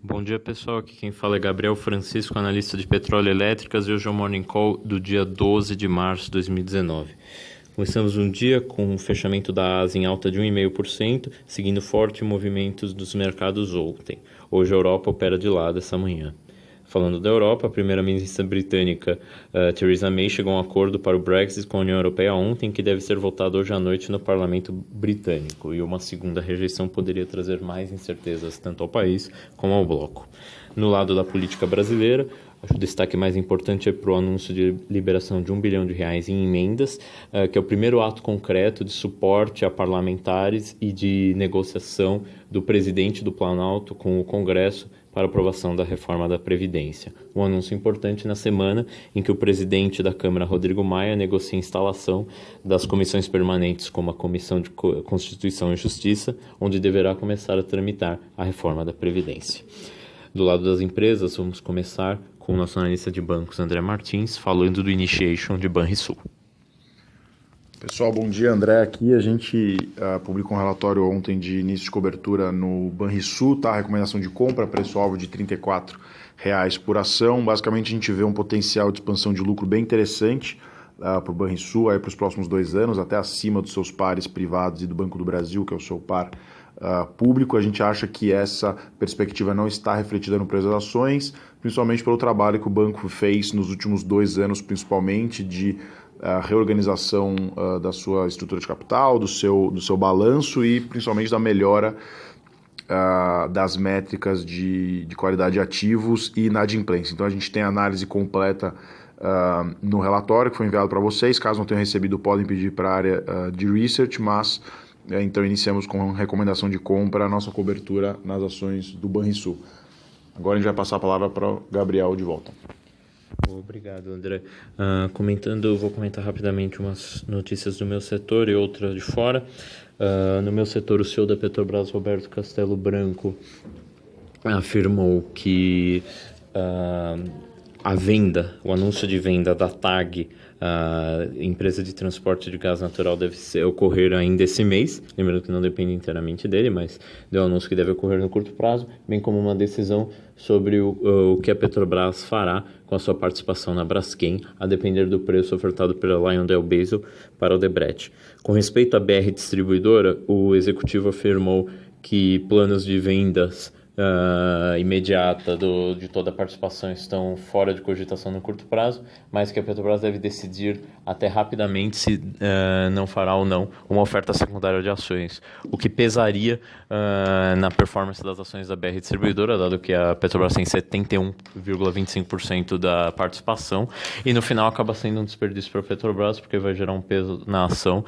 Bom dia, pessoal. Aqui quem fala é Gabriel Francisco, analista de petróleo e elétricas, e hoje é o Morning Call do dia 12 de março de 2019. Começamos um dia com o fechamento da Ásia em alta de 1,5%, seguindo fortes movimentos dos mercados ontem. Hoje a Europa opera de lado essa manhã. Falando da Europa, a primeira-ministra britânica Theresa May chegou a um acordo para o Brexit com a União Europeia ontem, que deve ser votado hoje à noite no parlamento britânico, e uma segunda rejeição poderia trazer mais incertezas tanto ao país como ao bloco. No lado da política brasileira, acho que o destaque mais importante é para o anúncio de liberação de R$ 1 bilhão em emendas, que é o primeiro ato concreto de suporte a parlamentares e de negociação do presidente do Planalto com o Congresso para aprovação da reforma da Previdência. Um anúncio importante na semana em que o presidente da Câmara, Rodrigo Maia, negocia a instalação das comissões permanentes como a Comissão de Constituição e Justiça, onde deverá começar a tramitar a reforma da Previdência. Do lado das empresas, vamos começar com o nosso analista de bancos, André Martins, falando do Initiation de Banrisul. Pessoal, bom dia. André aqui. A gente publicou um relatório ontem de início de cobertura no Banrisul, tá? Recomendação de compra, preço-alvo de R$ 34 por ação. Basicamente, a gente vê um potencial de expansão de lucro bem interessante para o Banrisul para os próximos 2 anos, até acima dos seus pares privados e do Banco do Brasil, que é o seu par público. A gente acha que essa perspectiva não está refletida no preço das ações, principalmente pelo trabalho que o banco fez nos últimos 2 anos, principalmente de reorganização da sua estrutura de capital, do seu balanço e principalmente da melhora das métricas de qualidade de ativos e inadimplência. Então a gente tem a análise completa no relatório que foi enviado para vocês. Caso não tenham recebido, podem pedir para a área de research, mas então iniciamos com recomendação de compra a nossa cobertura nas ações do Banrisul. Agora a gente vai passar a palavra para o Gabriel de volta. Obrigado, André. Vou comentar rapidamente umas notícias do meu setor e outra de fora. No meu setor, o CEO da Petrobras, Roberto Castelo Branco, afirmou que o anúncio de venda da TAG, a empresa de transporte de gás natural, deve ocorrer ainda esse mês. Lembrando que não depende inteiramente dele, mas deu um anúncio que deve ocorrer no curto prazo, bem como uma decisão sobre o que a Petrobras fará com a sua participação na Braskem, a depender do preço ofertado pela LyondellBasell para o Odebrecht. Com respeito à BR Distribuidora, o executivo afirmou que planos de vendas imediata de toda a participação estão fora de cogitação no curto prazo, mas que a Petrobras deve decidir até rapidamente se não fará ou não uma oferta secundária de ações, o que pesaria na performance das ações da BR Distribuidora, dado que a Petrobras tem 71,25% da participação, e no final acaba sendo um desperdício para a Petrobras, porque vai gerar um peso na ação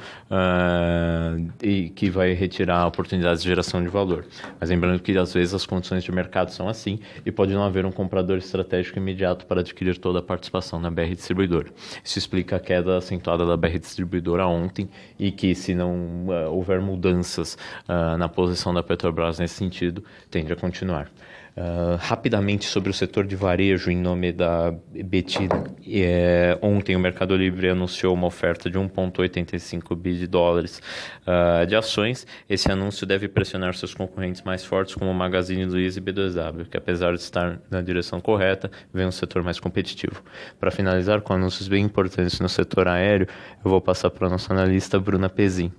e que vai retirar oportunidades de geração de valor. Mas lembrando que às vezes as condições de mercado são assim e pode não haver um comprador estratégico imediato para adquirir toda a participação na BR Distribuidora. Isso explica a queda acentuada da BR Distribuidora ontem e que, se não houver mudanças na posição da Petrobras nesse sentido, tende a continuar. Rapidamente sobre o setor de varejo em nome da Betida. Ontem o Mercado Livre anunciou uma oferta de 1,85 bi de ações. Esse anúncio deve pressionar seus concorrentes mais fortes como Magazine Luiza e B2W, que apesar de estar na direção correta, vem um setor mais competitivo. Para finalizar com anúncios bem importantes no setor aéreo, eu vou passar para a nossa analista Bruna Pezin.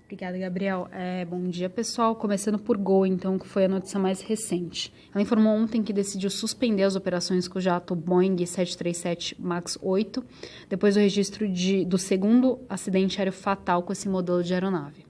Obrigada, Gabriel. Bom dia, pessoal. Começando por Gol, então, que foi a notícia mais recente. Ela informou ontem que decidiu suspender as operações com o jato Boeing 737 MAX 8, depois do registro do segundo acidente aéreo fatal com esse modelo de aeronave.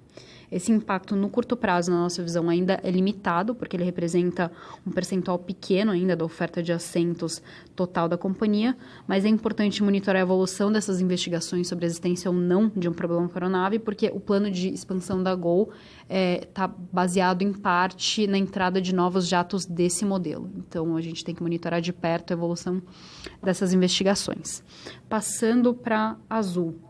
Esse impacto no curto prazo, na nossa visão, ainda é limitado, porque ele representa um percentual pequeno ainda da oferta de assentos total da companhia, mas é importante monitorar a evolução dessas investigações sobre a existência ou não de um problema com a aeronave, porque o plano de expansão da Gol está baseado em parte na entrada de novos jatos desse modelo. Então, a gente tem que monitorar de perto a evolução dessas investigações. Passando para Azul.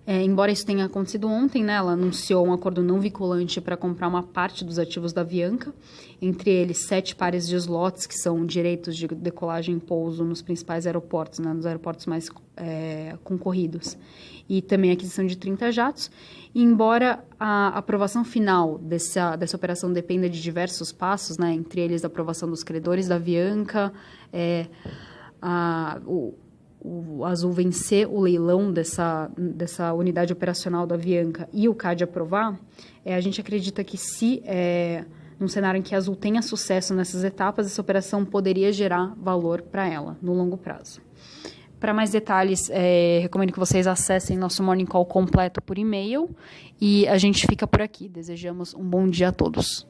Embora isso tenha acontecido ontem, né, ela anunciou um acordo não vinculante para comprar uma parte dos ativos da Avianca, entre eles 7 pares de slots, que são direitos de decolagem e pouso nos principais aeroportos, né, nos aeroportos mais concorridos, e também a aquisição de 30 jatos. E embora a aprovação final dessa operação dependa de diversos passos, né, entre eles a aprovação dos credores da Avianca, o Azul vencer o leilão dessa unidade operacional da Avianca e o CAD aprovar, a gente acredita que se, num cenário em que a Azul tenha sucesso nessas etapas, essa operação poderia gerar valor para ela no longo prazo. Para mais detalhes, recomendo que vocês acessem nosso Morning Call completo por e-mail e a gente fica por aqui. Desejamos um bom dia a todos.